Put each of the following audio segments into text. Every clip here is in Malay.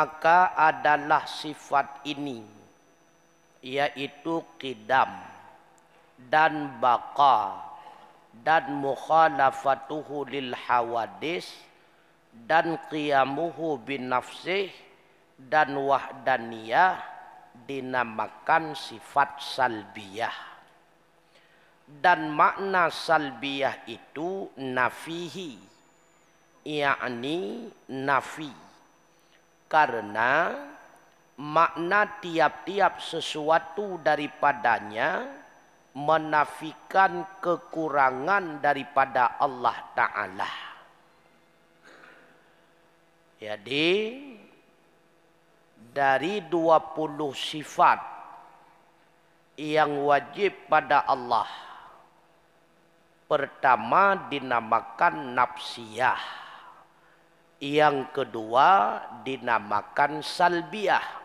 maka adalah sifat ini, yaitu qidam dan baqa dan mukhalafatuhu lil hawadis dan qiyamuhu bin nafsih dan wahdaniyah dinamakan sifat salbiyah. Dan makna salbiyah itu nafihi, yakni nafi, karena makna tiap-tiap sesuatu daripadanya menafikan kekurangan daripada Allah Ta'ala. Jadi dari 20 sifat yang wajib pada Allah, pertama dinamakan nafsiyah, yang kedua dinamakan salbiyah.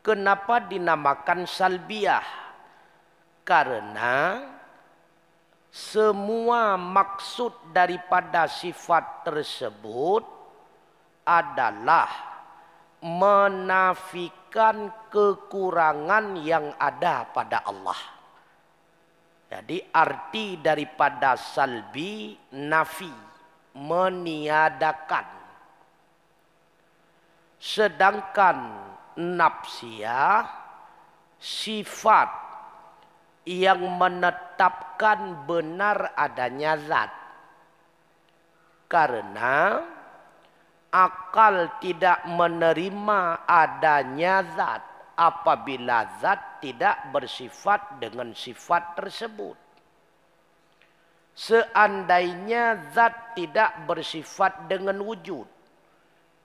Kenapa dinamakan salbiyah? Karena semua maksud daripada sifat tersebut adalah menafikan kekurangan yang ada pada Allah. Jadi arti daripada salbi nafi, meniadakan. Sedangkan nafsiyah sifat yang menetapkan benar adanya zat. Karena akal tidak menerima adanya zat apabila zat tidak bersifat dengan sifat tersebut. Seandainya zat tidak bersifat dengan wujud,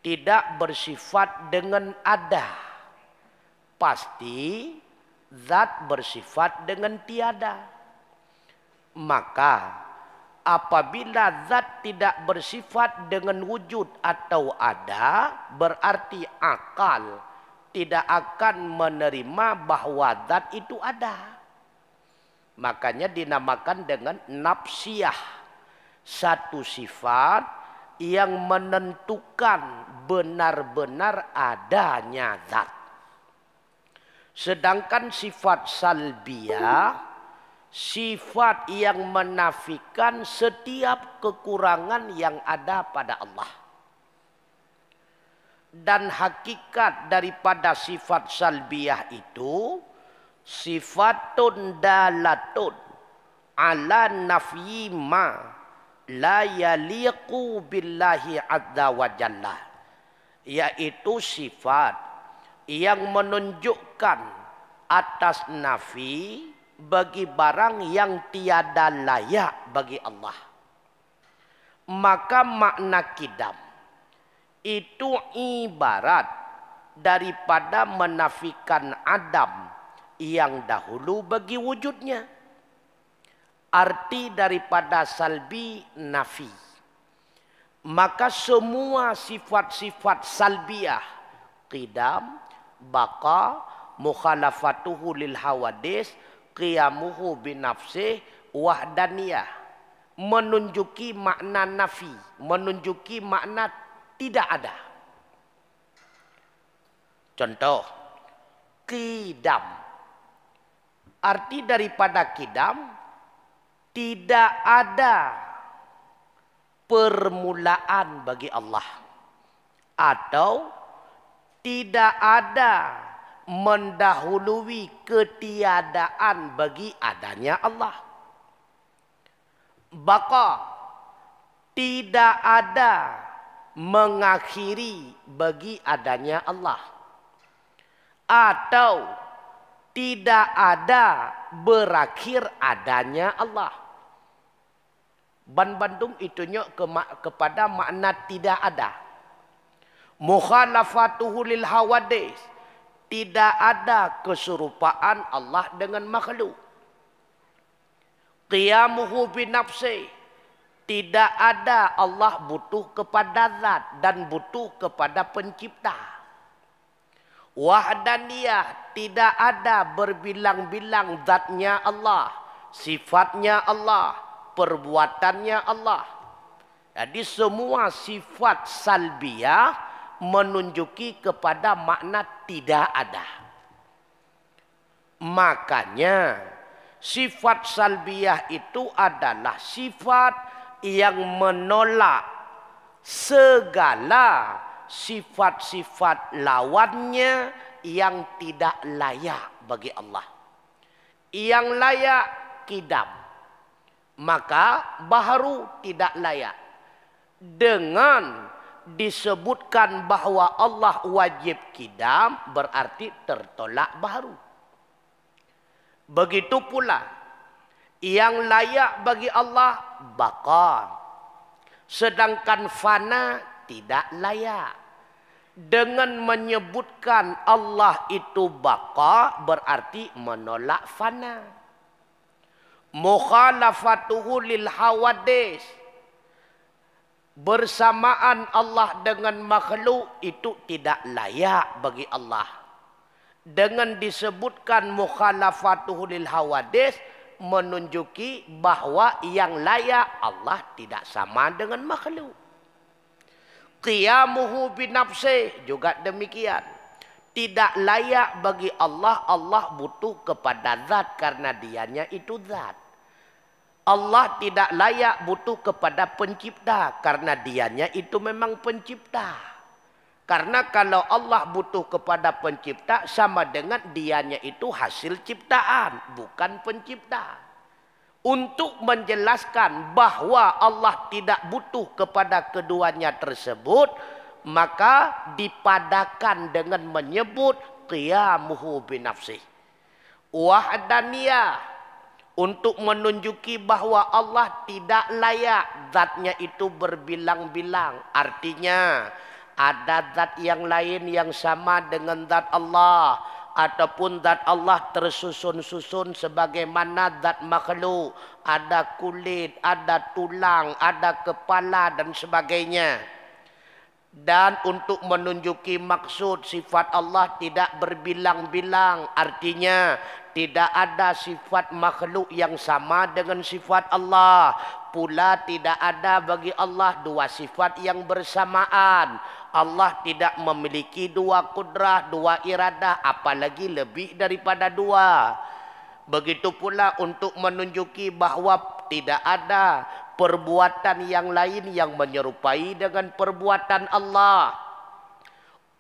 tidak bersifat dengan ada, pasti zat bersifat dengan tiada. Maka apabila zat tidak bersifat dengan wujud atau ada, berarti akal tidak akan menerima bahwa zat itu ada. Makanya dinamakan dengan nafsiyah, satu sifat yang menentukan benar-benar adanya zat. Sedangkan sifat salbiyah, sifat yang menafikan setiap kekurangan yang ada pada Allah. Dan hakikat daripada sifat salbiyah itu sifatun dalatun ala nafyi ma la yaliqu billahi azza wa jalla, yaitu sifat yang menunjukkan atas nafi bagi barang yang tiada layak bagi Allah. Maka makna qidam itu ibarat daripada menafikan adam yang dahulu bagi wujudnya. Arti daripada salbi nafi. Maka semua sifat-sifat salbiyah, qidam, baqa, mukhalafatuhu lil hawadis, qiyamuhu binafsih, wahdaniyah, menunjuki makna nafi, menunjuki makna tidak ada. Contoh, qidam. Arti daripada qidam, tidak ada permulaan bagi Allah, atau tidak ada mendahului ketiadaan bagi adanya Allah. Baqa, tidak ada mengakhiri bagi adanya Allah, atau tidak ada berakhir adanya Allah. Ban Bandung itunya kepada makna tidak ada. Mukhalafatuhu lil hawadis, tidak ada keserupaan Allah dengan makhluk. Qiyamuhu binafsi, tidak ada Allah butuh kepada zat dan butuh kepada pencipta. Wahdaniyah, tidak ada berbilang-bilang zatnya Allah, sifatnya Allah, perbuatannya Allah. Jadi semua sifat salbiyah menunjuki kepada makna tidak ada. Makanya sifat salbiyah itu adalah sifat yang menolak segala sifat-sifat lawannya yang tidak layak bagi Allah. Yang layak kidam, maka baharu tidak layak. Dengan disebutkan bahwa Allah wajib kidam, berarti tertolak baharu. Begitu pula yang layak bagi Allah baqa, sedangkan fana tidak layak. Dengan menyebutkan Allah itu baqa berarti menolak fana. Mukhalafatuhu lil hawadis, bersamaan Allah dengan makhluk itu tidak layak bagi Allah. Dengan disebutkan mukhalafatuhu lil hawadis menunjuki bahwa yang layak Allah tidak sama dengan makhluk. Qiyamuhu binafsih juga demikian. Tidak layak bagi Allah, Allah butuh kepada zat karena dianya itu zat. Allah tidak layak butuh kepada pencipta karena dianya itu memang pencipta. Karena kalau Allah butuh kepada pencipta sama dengan dianya itu hasil ciptaan, bukan pencipta. Untuk menjelaskan bahwa Allah tidak butuh kepada keduanya tersebut, maka dipadakan dengan menyebut qiyamuhu binafsih. Wahdaniyah, untuk menunjuki bahwa Allah tidak layak zatnya itu berbilang-bilang. Artinya ada zat yang lain yang sama dengan zat Allah, ataupun zat Allah tersusun-susun sebagaimana zat makhluk. Ada kulit, ada tulang, ada kepala dan sebagainya. Dan untuk menunjuki maksud sifat Allah tidak berbilang-bilang. Artinya tidak ada sifat makhluk yang sama dengan sifat Allah. Pula tidak ada bagi Allah dua sifat yang bersamaan. Allah tidak memiliki dua kudrah, dua iradah, apalagi lebih daripada dua. Begitu pula untuk menunjuki bahwa tidak ada perbuatan yang lain yang menyerupai dengan perbuatan Allah.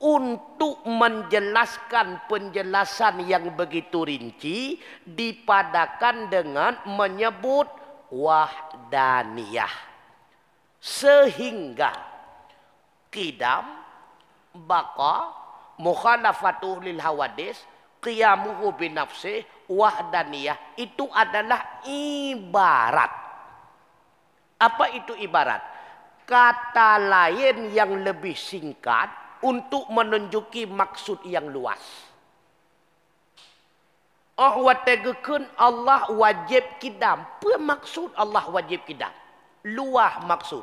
Untuk menjelaskan penjelasan yang begitu rinci, dipadakan dengan menyebut wahdaniyah. Sehingga qidam, baqa, mukhalafatuh lil hawadis, qiyamuhu binafsih, wahdaniyah itu adalah ibarat. Apa itu ibarat? Kata lain yang lebih singkat untuk menunjuki maksud yang luas. Oh wategekeun Allah wajib kidam. Apa maksud Allah wajib kidam? Luah maksud.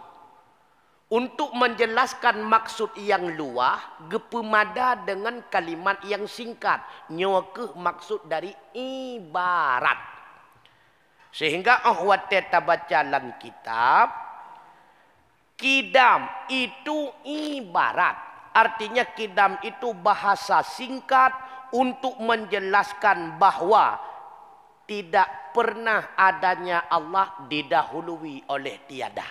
Untuk menjelaskan maksud yang luah, gepemada dengan kalimat yang singkat. Nyokeh maksud dari ibarat. Sehingga ahwate tabaca dalam kitab, kidam itu ibarat. Artinya kidam itu bahasa singkat untuk menjelaskan bahwa tidak pernah adanya Allah didahului oleh tiada.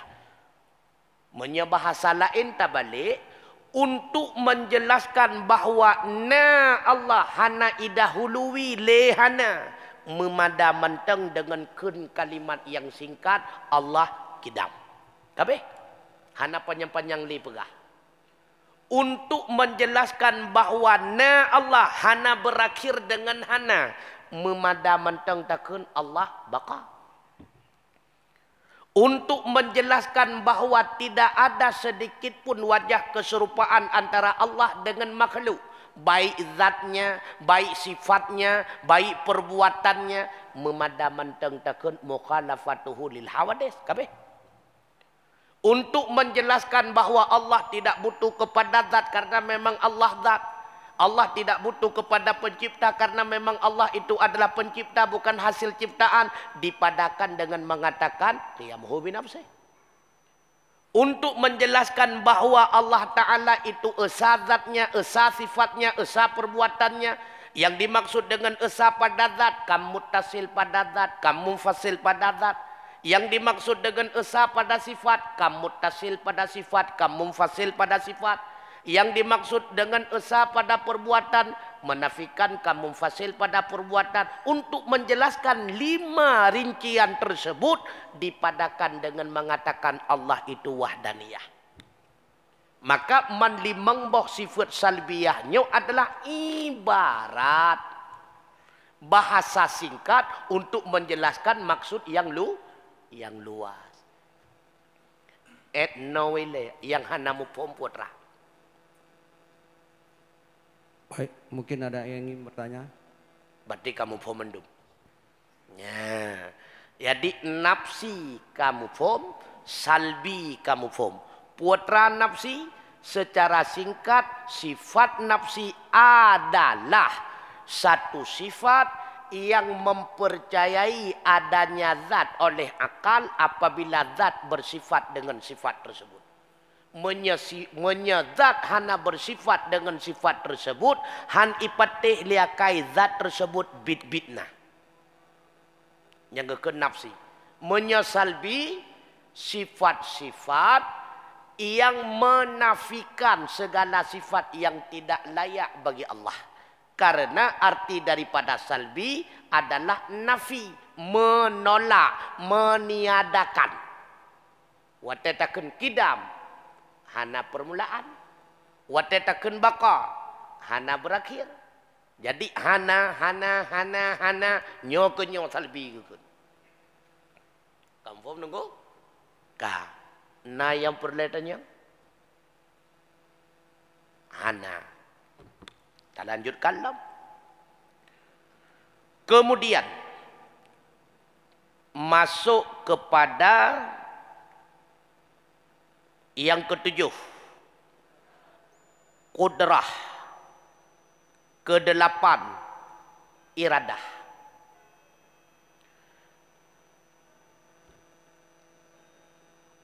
Bahasa lain tabalik untuk menjelaskan bahawa na Allah hana idahului lehana memadamanteng dengan kun kalimat yang singkat Allah kidam. Kabeh hana panjang-panjang li pegah. Untuk menjelaskan bahawa na Allah hana berakhir dengan hana memadamanteng takun Allah baqa. Untuk menjelaskan bahawa tidak ada sedikit pun wajah keserupaan antara Allah dengan makhluk. Baik zatnya, baik sifatnya, baik perbuatannya. Memadamanteng takun mukhalafatuhu lil hawadis. Kabeh. Untuk menjelaskan bahawa Allah tidak butuh kepada zat karena memang Allah zat. Allah tidak butuh kepada pencipta karena memang Allah itu adalah pencipta bukan hasil ciptaan. Dipadakan dengan mengatakan qiyamuhu binafsih. untuk menjelaskan bahwa Allah Ta'ala itu esa zatnya, esa sifatnya, esa perbuatannya. Yang dimaksud dengan esa pada zat, kamu muttasil pada zat, kamu munfasil pada zat. Yang dimaksud dengan esa pada sifat, kamu muttasil pada sifat, kamu munfasil pada sifat. Yang dimaksud dengan esa pada perbuatan, menafikan kamu munfasil pada perbuatan. Untuk menjelaskan 5 rincian tersebut, dipadakan dengan mengatakan Allah itu wahdaniyah. Maka man limang boh sifat salbiyahnya adalah ibarat bahasa singkat untuk menjelaskan maksud yang luas. Etnowile yang hanamu pompotra. Baik, mungkin ada yang ingin bertanya. Berarti kamu pomendum. Ya. Jadi nafsi kamu pom, salbi kamu pom. Putra nafsi secara singkat, sifat nafsi adalah satu sifat yang mempercayai adanya zat oleh akal apabila zat bersifat dengan sifat tersebut. Menyezat hana bersifat dengan sifat tersebut, han ipatih liakai zat tersebut bit-bitna. Yang ke nafsi. Menyesalbi sifat-sifat yang menafikan segala sifat yang tidak layak bagi Allah. Karena arti daripada salbi adalah nafi, menolak, meniadakan. Watetaken kidam, hana permulaan. Watetaken baka, hana berakhir. Jadi hana nyo ke nyo salbi ke. Kamu faham nunggu? Ka. Nah yang perlatannya hana. Kita lanjutkan lah. Kemudian masuk kepada yang ketujuh, kudrah. Kedelapan, iradah.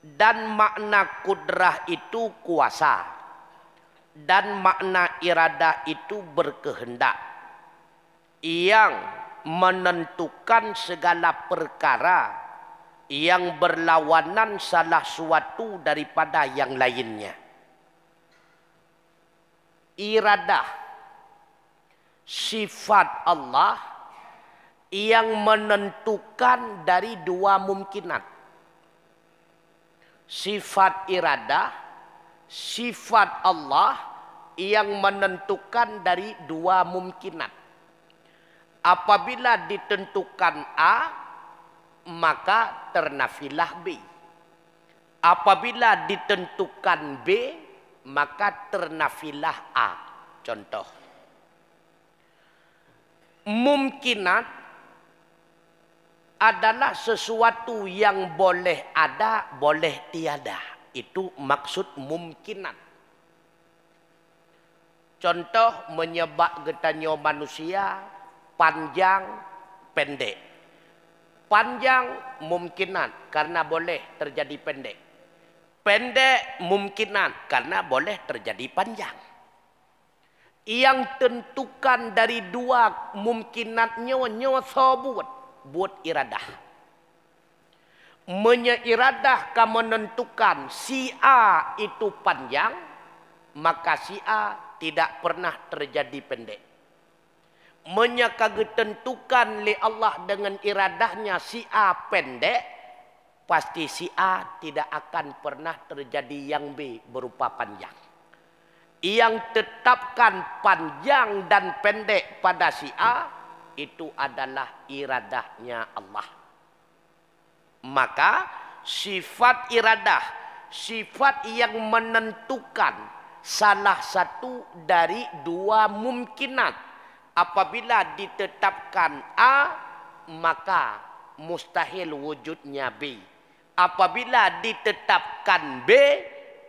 Dan makna kudrah itu kuasa. Dan makna iradah itu berkehendak. Yang menentukan segala perkara yang berlawanan salah suatu daripada yang lainnya. Iradah, sifat Allah yang menentukan dari 2 mungkinat. Sifat iradah, sifat Allah yang menentukan dari 2 mungkinat. Apabila ditentukan A, maka ternafilah B. Apabila ditentukan B, maka ternafilah A. Contoh. Mungkinat adalah sesuatu yang boleh ada, boleh tiada. Itu maksud mungkinat. Contoh menyebab getanya manusia panjang, pendek. Panjang mungkinat karena boleh terjadi pendek. Pendek mungkinat karena boleh terjadi panjang. Yang tentukan dari 2 mungkinatnya sobut buat iradah. Menyeiradah menentukan si A itu panjang, maka si A tidak pernah terjadi pendek. Menyakagetentukan li Allah dengan iradahnya si A pendek, pasti si A tidak akan pernah terjadi yang B berupa panjang. Yang tetapkan panjang dan pendek pada si A, itu adalah iradahnya Allah. Maka sifat iradah, sifat yang menentukan salah satu dari 2 mungkinat. Apabila ditetapkan A, maka mustahil wujudnya B. Apabila ditetapkan B,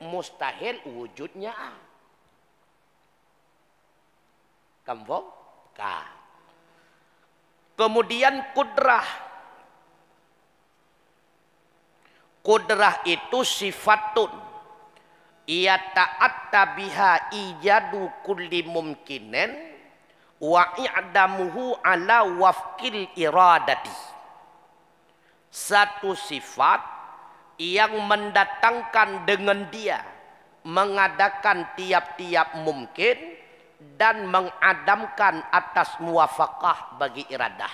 mustahil wujudnya A. Kamu faham? Kemudian kudrah. Kudrah itu sifatun ia ta'atta biha ijadu kulli mumkinin wa i'damuhu ala wafqil iradati. Satu sifat yang mendatangkan dengan dia mengadakan tiap-tiap mungkin dan mengadamkan atas muwafaqah bagi iradah.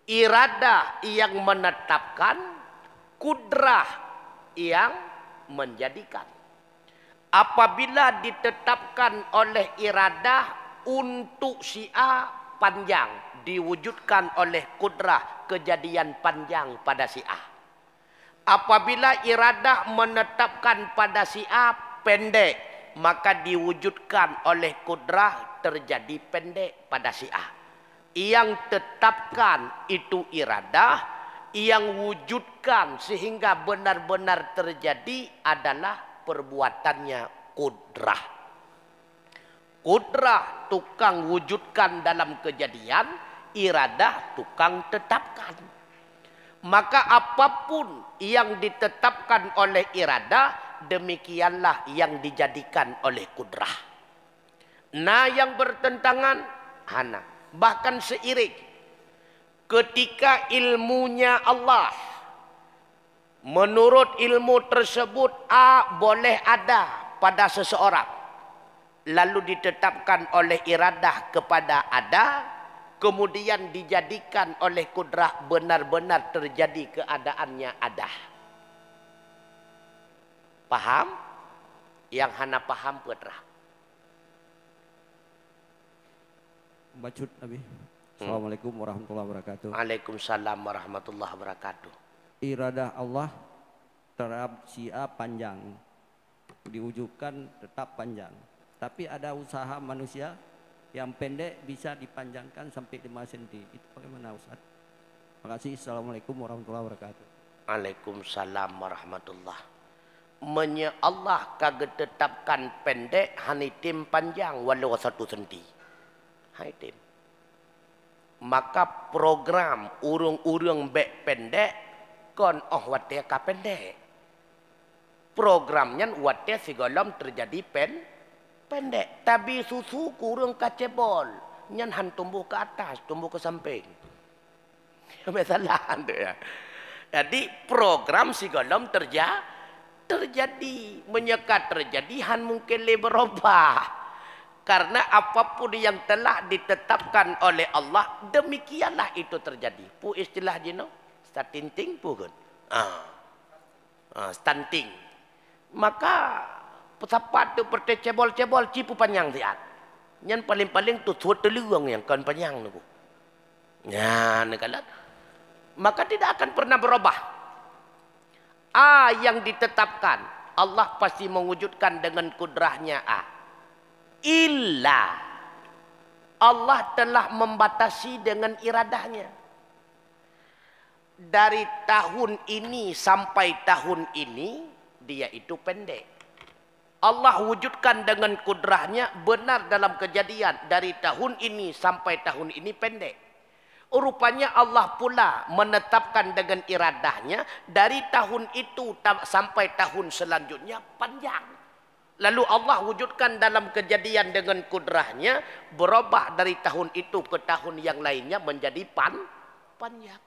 Iradah yang menetapkan, kudrah yang menjadikan. Apabila ditetapkan oleh iradah untuk si A panjang, diwujudkan oleh kudrah kejadian panjang pada si A. Apabila iradah menetapkan pada si A pendek, maka diwujudkan oleh kudrah terjadi pendek pada si A. Yang tetapkan itu iradah, yang wujudkan sehingga benar-benar terjadi adalah perbuatannya kudrah. Kudrah tukang wujudkan dalam kejadian, iradah tukang tetapkan. Maka apapun yang ditetapkan oleh iradah, demikianlah yang dijadikan oleh kudrah. Nah, yang bertentangan, bahkan seiring. Ketika ilmunya Allah, menurut ilmu tersebut A boleh ada pada seseorang, lalu ditetapkan oleh iradah kepada ada, kemudian dijadikan oleh kudrah benar-benar terjadi keadaannya ada. Paham? Yang hana paham kudrah. Bacut Nabi. Assalamualaikum warahmatullahi wabarakatuh. Waalaikumsalam warahmatullahi wabarakatuh. Iradah Allah terhadap si A panjang, diwujudkan tetap panjang. Tapi ada usaha manusia yang pendek bisa dipanjangkan sampai 5 cm. Itu bagaimana Ustaz? Terima kasih. Assalamualaikum warahmatullahi wabarakatuh. Waalaikumsalam warahmatullahi. Allah kagak tetapkan pendek, hanitim panjang walau 1 cm. Hanitim. Maka program urung-urung bek pendek kon watia ka pendek. Programnya watia sigolom terjadi pendek. Tapi susu kurang kacebol. Nyan han tumbuh ke atas, tumbuh ke samping. Masalah tu ya. Jadi program sigolom terjadi. Menyekat terjadi han mungkin le berubah. Karena apapun yang telah ditetapkan oleh Allah, demikianlah itu terjadi. Pu istilah jino, stunting pun. Stunting. Maka pesawat tu perte cebol-cebol cipu panjang siat. Yang paling-paling tu suatu luang yang kan panjang tu. Ya, nekalat. Maka tidak akan pernah berubah. A yang ditetapkan, Allah pasti mewujudkan dengan kudrahnya A. Illa Allah telah membatasi dengan iradahnya. Dari tahun ini sampai tahun ini dia itu pendek. Allah wujudkan dengan kudrahnya benar dalam kejadian. Dari tahun ini sampai tahun ini pendek. Rupanya Allah pula menetapkan dengan iradahnya dari tahun itu sampai tahun selanjutnya panjang. Lalu Allah wujudkan dalam kejadian dengan kudrahnya, berubah dari tahun itu ke tahun yang lainnya menjadi panjang.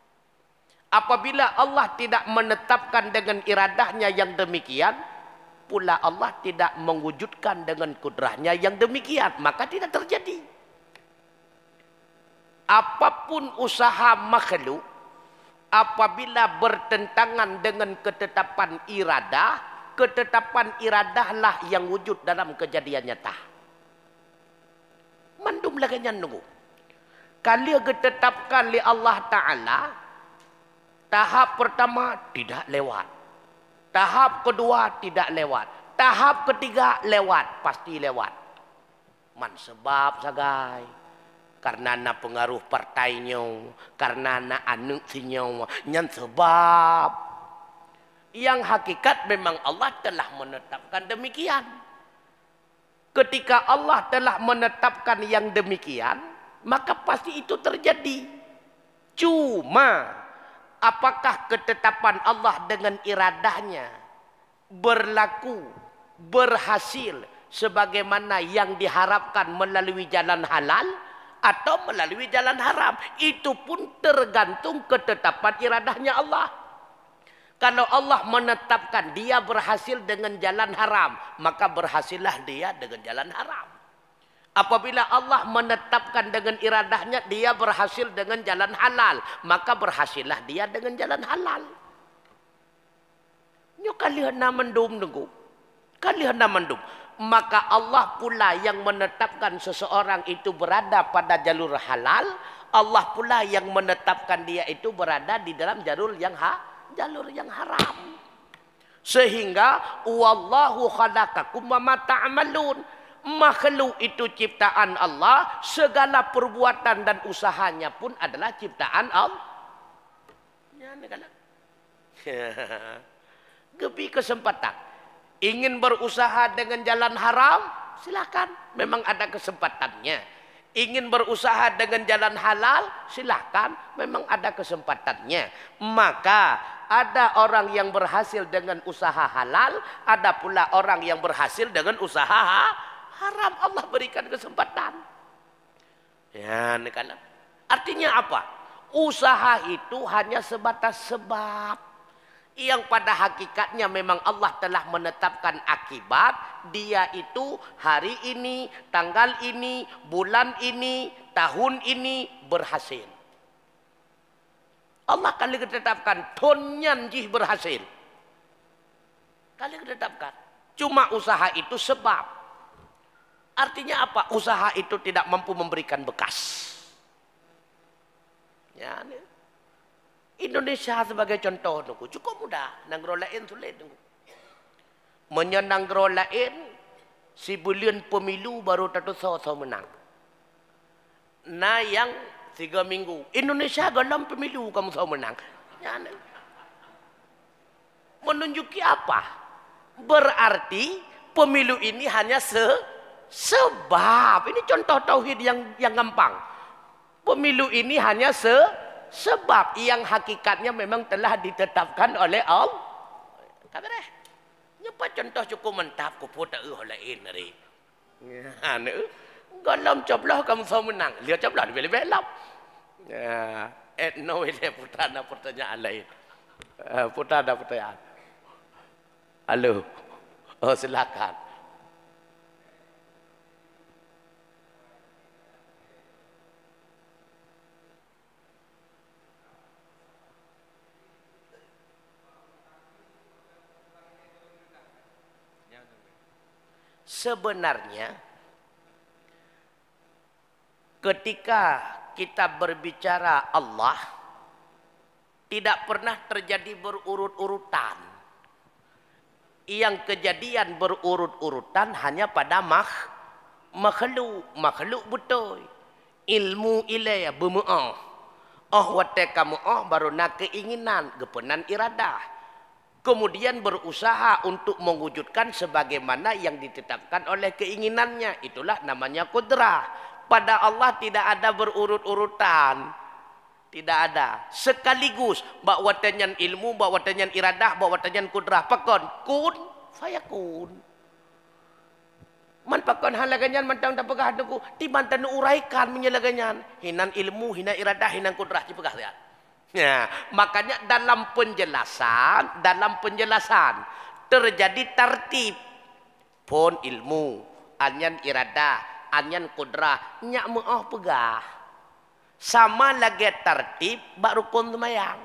Apabila Allah tidak menetapkan dengan iradahnya yang demikian, pula Allah tidak mewujudkan dengan kudrahnya yang demikian, maka tidak terjadi. Apapun usaha makhluk, apabila bertentangan dengan ketetapan iradah, ketetapan iradahlah yang wujud dalam kejadian nyata. Mandum lagi nunggu. Kali ditetapkan oleh Allah Ta'ala, tahap pertama tidak lewat. Tahap kedua tidak lewat. Tahap ketiga lewat. Pasti lewat. Man sebab sagai. Karena na pengaruh partainya. Karena na anu sinyo. Nyan sebab. Yang hakikat memang Allah telah menetapkan demikian. Ketika Allah telah menetapkan yang demikian, maka pasti itu terjadi. Cuma apakah ketetapan Allah dengan iradahnya berlaku, berhasil sebagaimana yang diharapkan melalui jalan halal atau melalui jalan haram. Itu pun tergantung ketetapan iradahnya Allah. Kalau Allah menetapkan dia berhasil dengan jalan haram, maka berhasillah dia dengan jalan haram. Apabila Allah menetapkan dengan iradahnya dia berhasil dengan jalan halal, maka berhasillah dia dengan jalan halal. Nyo kalian mendum nunggu. Kalian mendum. Maka Allah pula yang menetapkan seseorang itu berada pada jalur halal, Allah pula yang menetapkan dia itu berada di dalam jalur yang haram. Sehingga wallahu khalaqakum wa ma ta'malun. Makhluk itu ciptaan Allah, segala perbuatan dan usahanya pun adalah ciptaan Allah. Ya, Gebi kesempatan. Ingin berusaha dengan jalan haram, silakan. Memang ada kesempatannya. Ingin berusaha dengan jalan halal, silakan. Memang ada kesempatannya. Maka ada orang yang berhasil dengan usaha halal, ada pula orang yang berhasil dengan usaha haram. Allah berikan kesempatan. Ya, artinya apa? Usaha itu hanya sebatas sebab. Yang pada hakikatnya memang Allah telah menetapkan akibat. Dia itu hari ini, tanggal ini, bulan ini, tahun ini berhasil. Allah kali ketetapkan tonyan jih berhasil. Kali ketetapkan. Cuma usaha itu sebab. Artinya apa? Usaha itu tidak mampu memberikan bekas. Ya, nih. Indonesia sebagai contoh nunggu cukup mudah, nanggro lain sulit nunggu. Menyenanggro lain si bulan pemilu baru tatu so menang. Nah yang 3 minggu Indonesia dalam pemilu kamu so menang. Ya, menunjuki apa? Berarti pemilu ini hanya sebab. Ini contoh tauhid yang gampang. Pemilu ini hanya sebab yang hakikatnya memang telah ditetapkan oleh Allah. Kata deh. Nyepa contoh cukup mentap ku puta lain hari. Ya, galam coblah kamu so menang. Lihat coblah lebih belap. Ya, no ini putra ada pertanyaan lain. Putra ada pertanyaan. Halo. Oh, silakan. Sebenarnya ketika kita berbicara Allah tidak pernah terjadi berurut-urutan. Yang kejadian berurut-urutan hanya pada makhluk betul. Ilmu ilaya bermu'ah. Wate kamu baru nak keinginan, gepenan iradah. Kemudian berusaha untuk mewujudkan sebagaimana yang ditetapkan oleh keinginannya. Itulah namanya kudrah. Pada Allah tidak ada berurut-urutan. Tidak ada. Sekaligus. Bawa tanyan ilmu, bawa tanyan iradah, bawa tanyan kudrah. Pakon. Kun. Fayakun. Man pakon halaganyan, mantang tak pegah duku. Tibantan uraikan menyalaganyan. Hinan ilmu, hinan iradah, hinan kudrah. Cipegah lihat. Ya, makanya dalam penjelasan terjadi tertib pun ilmu, anyan iradah, anyan kudrah, nyak mu'ah pegah. Sama lagi tertib bak rukun semayang.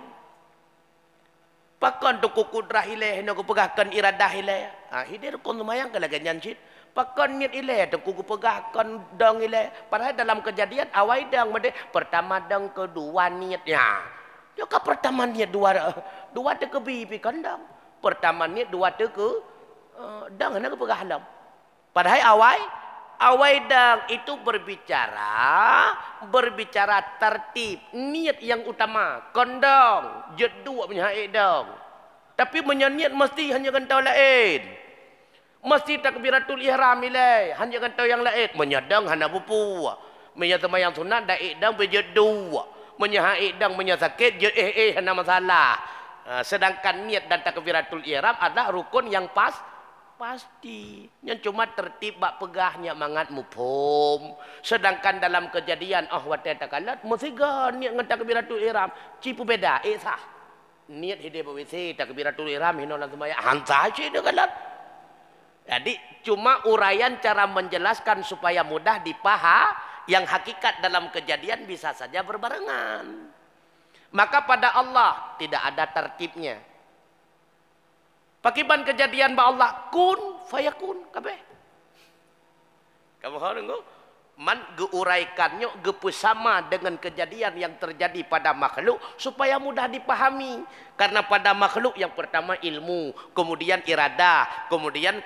Pakon tuku kudrah ileh, nak pegahkan iradah ileh. Hidir rukun semayang ke lagi nyan cit. Pakon niat ileh, tuku pegahkan dong ileh. Padahal dalam kejadian awal dong, pertama dong, kedua niatnya. Joka pertama niat dua te ke bibi kandang. Pertama niat dua te ke dang nak pegah halam. Padahal awai dang itu berbicara tertib, niat yang utama. Kandang jedua punya dang. Tapi menyaniat mesti hanya kantau lain. Mesti takbiratul ihram ilai, hanya kantau yang lain. Menyadang hana bupu. Menyatakan yang sunat daik dang berjedua. menyahaid dan menyakit je hana masalah. Sedangkan niat dan takbiratul ihram adalah rukun yang pasti. Yang cuma tertib bak pegahnya mangat mufhum. Sedangkan dalam kejadian ahwat takalat mesti niat dengan takbiratul ihram cipu beda sah. Niat hidayah bawisi takbiratul ihram hinolan semaya hantar aja dekalat. Jadi cuma uraian cara menjelaskan supaya mudah dipaham, yang hakikat dalam kejadian bisa saja berbarengan. Maka pada Allah tidak ada tertibnya. Pakiban kejadian ba Allah kun fayakun kabeh. Kamu tahu man geuraikannya sama dengan kejadian yang terjadi pada makhluk supaya mudah dipahami. Karena pada makhluk yang pertama ilmu, kemudian irada, kemudian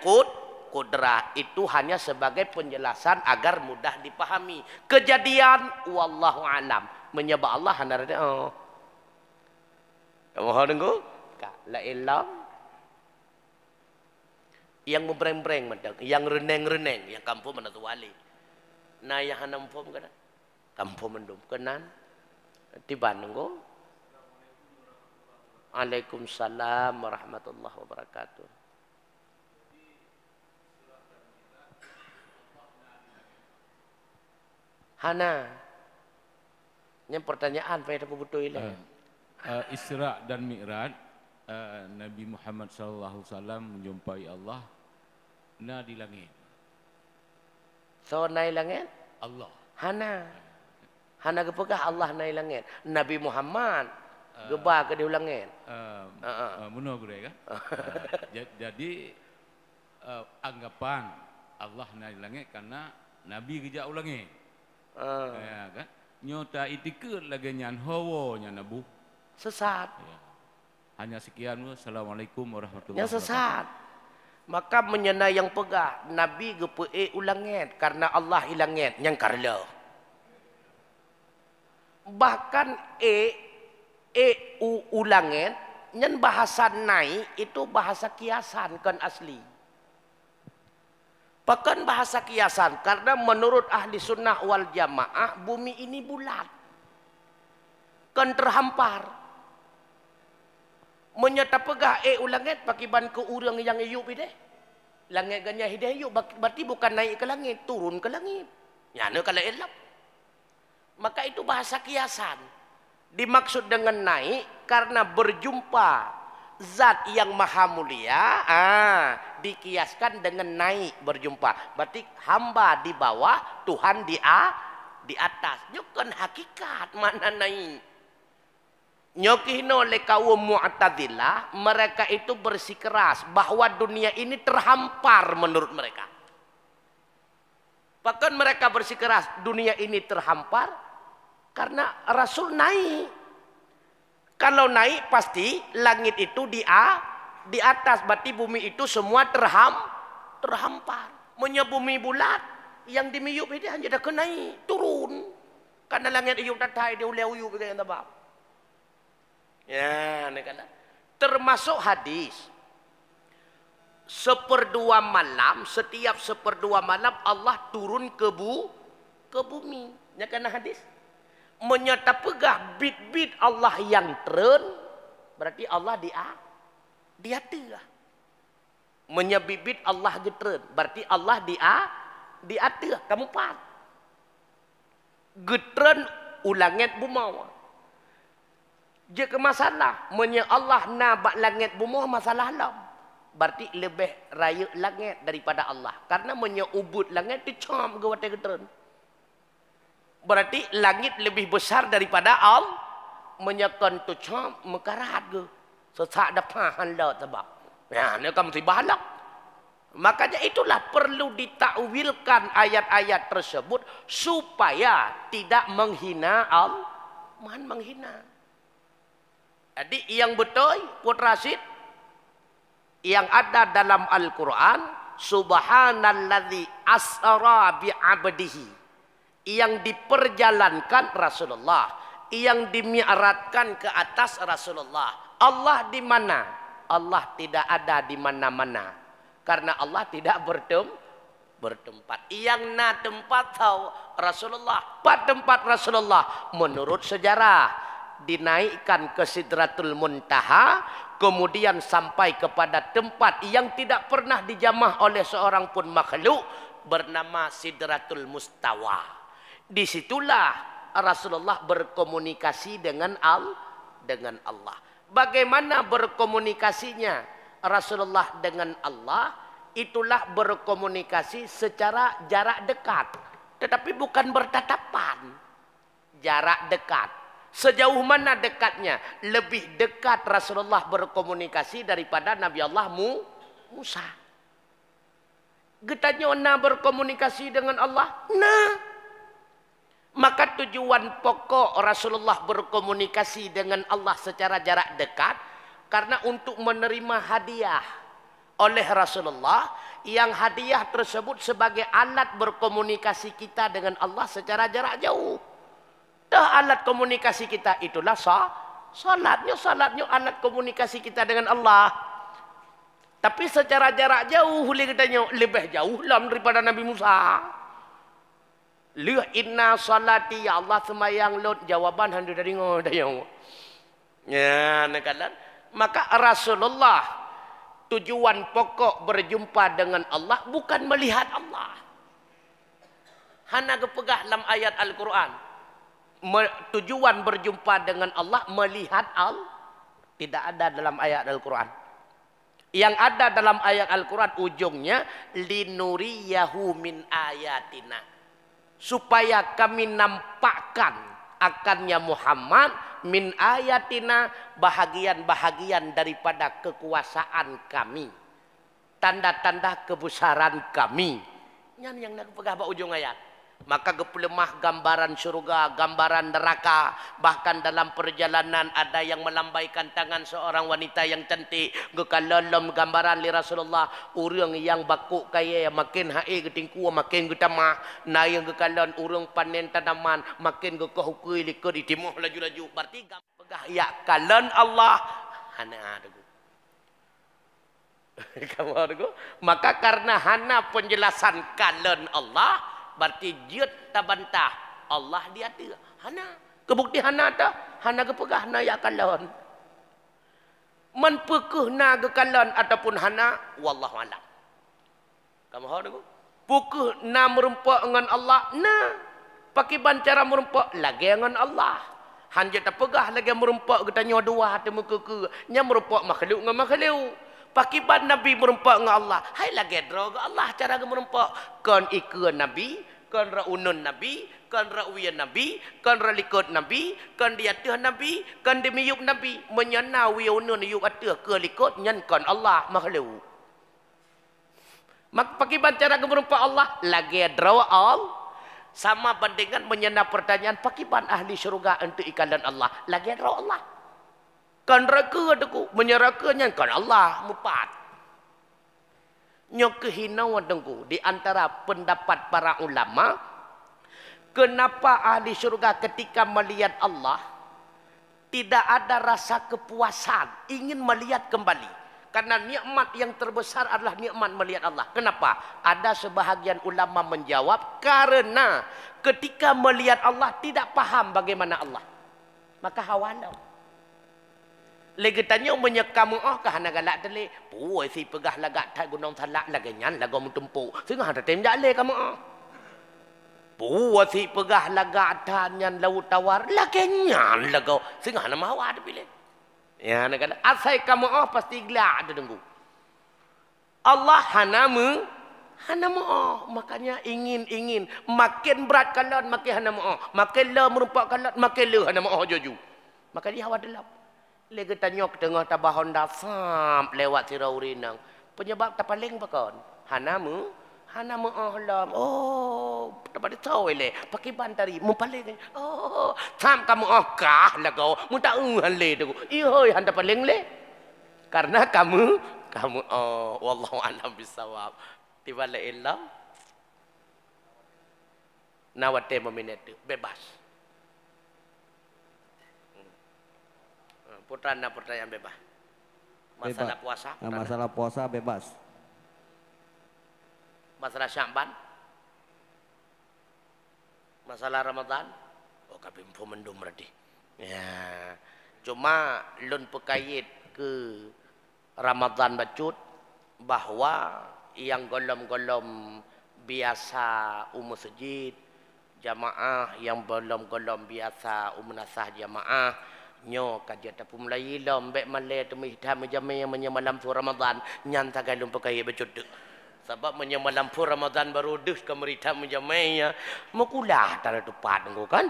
kudrah, itu hanya sebagai penjelasan agar mudah dipahami. Kejadian wallahu alam menyebab Allah hanarnya kamu tahu dengu la ilam yang membreng-breng macam yang reneng-reneng yang kampung mana tu wali na yang hanam pom kana kampung mendum kenan tiba nunggu. Waalaikumsalam warahmatullahi wabarakatuh. Hana yang pertanyaan pada betul ini. Isra dan Mi'raj, Nabi Muhammad SAW menjumpai Allah di langit. So naik langit? Allah. Hana kepegah Allah naik langit. Nabi Muhammad gebah ke di langit. Benar kan? Jadi anggapan Allah naik langit karena Nabi kerja langit. Ya kan? Nyota itikut lagi nyan hawa nyan nabu. Sesat. Ya. Hanya sekian. Assalamualaikum warahmatullahi Yang wabarakatuh. sesat. Maka menyena yang pegah Nabi gepe ulangit karena Allah ilangit yang karlo. Bahkan ulangit nyen bahasa nai itu bahasa kiasan kan asli. Bahkan bahasa kiasan karena menurut ahli sunnah wal jamaah bumi ini bulat. Kan terhampar. Menyata pegah ulangit pakiban ke urang yang hidup ide. Langit ganya hidup berarti bukan naik ke langit, turun ke langit. Nyana kalau elap. Maka itu bahasa kiasan. Dimaksud dengan naik karena berjumpa zat yang maha mulia, dikiaskan dengan naik berjumpa. Berarti hamba di bawah, Tuhan di atas. Bukan hakikat mana naik. Nyokihno oleh kaum Mu'tazilah, mereka itu bersikeras bahwa dunia ini terhampar menurut mereka. Bahkan mereka bersikeras dunia ini terhampar karena Rasul naik. Kalau naik pasti langit itu di atas, berarti bumi itu semua terhampar. Punya bumi bulat yang dimiyup itu hanya dah naik, turun. Karena langit itu datai dia uleu uyup begitu tabab. Ya, termasuk hadis. Setiap seperdua malam Allah turun ke bumi. Ya kan hadis. Menyata pegah bit-bit Allah yang tren, berarti Allah di atas. Menyebibit Allah getren, berarti Allah di atas. Kamu pat. Getren ulangit bumawa. Jika masalah menya Allah nabak langit bumi masalah alam. Berarti lebih raya langit daripada Allah. Karena menya ubud langit dicam ke watai getren. Berarti langit lebih besar daripada Allah. Menya kan tu cam mekarat ke. Sesak depan lah sebab. Ya, ni kan mesti balak. Makanya itulah perlu ditakwilkan ayat-ayat tersebut supaya tidak menghina Allah. Man menghina. Jadi yang betul Putra Rasid yang ada dalam Al-Quran, subhanalladzi asra bi'abdihi, yang diperjalankan Rasulullah, yang dimi'ratkan ke atas Rasulullah. Allah di mana? Allah tidak ada di mana-mana. Karena Allah tidak bertempat. Yang na tempat tahu Rasulullah. Pak tempat Rasulullah menurut sejarah dinaikkan ke Sidratul Muntaha, kemudian sampai kepada tempat yang tidak pernah dijamah oleh seorang pun makhluk bernama Sidratul Mustawa. Disitulah Rasulullah berkomunikasi dengan Allah. Bagaimana berkomunikasinya Rasulullah dengan Allah? Itulah berkomunikasi secara jarak dekat, tetapi bukan bertatapan. Jarak dekat. Sejauh mana dekatnya? Lebih dekat Rasulullah berkomunikasi daripada Nabi Allah Musa. Getanya na berkomunikasi dengan Allah? Nah. Maka tujuan pokok Rasulullah berkomunikasi dengan Allah secara jarak dekat karena untuk menerima hadiah oleh Rasulullah, yang hadiah tersebut sebagai alat berkomunikasi kita dengan Allah secara jarak jauh. Dah alat komunikasi kita itulah salatnya alat komunikasi kita dengan Allah. Tapi secara jarak jauh lebih jauh lah daripada Nabi Musa. Lihat inna salati ya Allah semayang lot jawaban handu dari ngodayo. Ya, nakalan. Maka Rasulullah tujuan pokok berjumpa dengan Allah bukan melihat Allah. Hana kepegah dalam ayat Al-Quran. Tujuan berjumpa dengan Allah melihat Allah tidak ada dalam ayat Al-Quran. Yang ada dalam ayat Al-Quran ujungnya linuriyahu min ayatina. Supaya kami nampakkan akannya Muhammad min ayatina, bahagian-bahagian daripada kekuasaan kami, tanda-tanda kebesaran kami. Yang nak pegah ujung ayat. Maka gepelemah gambaran surga, gambaran neraka. Bahkan dalam perjalanan ada yang melambaikan tangan seorang wanita yang cantik. Gekalalem gambaran li Rasulullah. Urang yang bakuk kaya makin hae getingku makin getamah. Na yang gekalan urang panen tanaman makin gekahukui likut itimuh laju-laju. Berarti pegah ya kalan Allah. Hana ada kamu ada. Maka karena hana penjelasan kalan Allah, berarti jut tabantah Allah dia ada. Hana kebukti hana ada, hana kepegah na ya kalon. Man pekeh na gekalon ataupun hana wallahu alam. Kamu tahu pekeh na merempak dengan Allah na pakai cara merempak lagi dengan Allah. Hanya tak pegah lagi merempak getanya dua hati muka ke nya merempak makhluk dengan makhluk. Pakiban Nabi merempak dengan Allah. Hai lagi draw ke Allah cara merempak. Kan ikut Nabi, kan raunun Nabi, kan rauyan Nabi, kan ralikut Nabi, kan diatuh Nabi, kan demiyuk Nabi. Menyana wiunun yuk atuh ke likut nyan kan Allah makhluk. Mak pakiban cara merempak Allah lagi draw all. Sama bandingan menyana pertanyaan pakiban ahli syurga untuk ikalan Allah. Lagi draw Allah. Kan neraka deku menyerakanya kan Allah mupat. Nyok kehinauan dengku di antara pendapat para ulama, kenapa ahli syurga ketika melihat Allah tidak ada rasa kepuasan, ingin melihat kembali. Karena nikmat yang terbesar adalah nikmat melihat Allah. Kenapa? Ada sebahagian ulama menjawab karena ketika melihat Allah tidak paham bagaimana Allah. Maka hawalau. Lagi tanya menyekam kah nak galak tele. Puai si pegah lagak tai gunung salak lagi nyan lagu mutempu. Sehingga ada tem jale kamu. Puai si pegah lagak tanyan laut tawar lagi nyan lagu. Sehingga nama hawa ada pilih. Ya nak galak asai kamu pasti gelak ada tunggu. Allah hanamu makanya ingin makin berat kalan makin hanamu makin le merupak kalan makin le hanamu joju. Maka dia hawa delap. Lagi tanyok tengah tabah Honda samp lewat Tiraurinang. Penyebab tak paling bakon. Hanamu ahlam. Oh, tak pada tahu le. Pakai bantari mupaling. Oh, sam kamu kah lah kau. Mu tak le tu. Ihoi handa paling le. Karena kamu wallahu a'lam bisawab. Tiba le ilam. Nawate meminat bebas. Pertanyaan bebas. Masalah puasa. Masalah puasa bebas. Masalah Sya'ban? Masalah Ramadan? Oh, kami info mendum berarti. Ya. Cuma lun pekait ke Ramadan bacut bahwa yang golom-golom biasa masjid jamaah yang golom-golom biasa nasah jamaah nyo kaja tapu mulai lombek male tu hitam jamaah yang menyamalam fu Ramadan nyan tagalum pakai bacut sebab menyamalam fu Ramadan baru dus ke merita jamaah makulah tara tepat ngko kan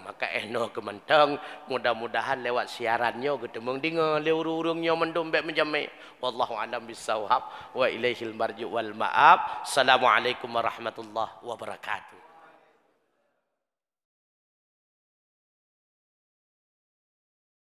maka eno kementeng mudah-mudahan lewat siarannya ketemu dengar leurung-urungnya mendombek menjamaah wallahu alam bisawab wa ilaihil marji wal ma'ab. Assalamualaikum warahmatullahi wabarakatuh.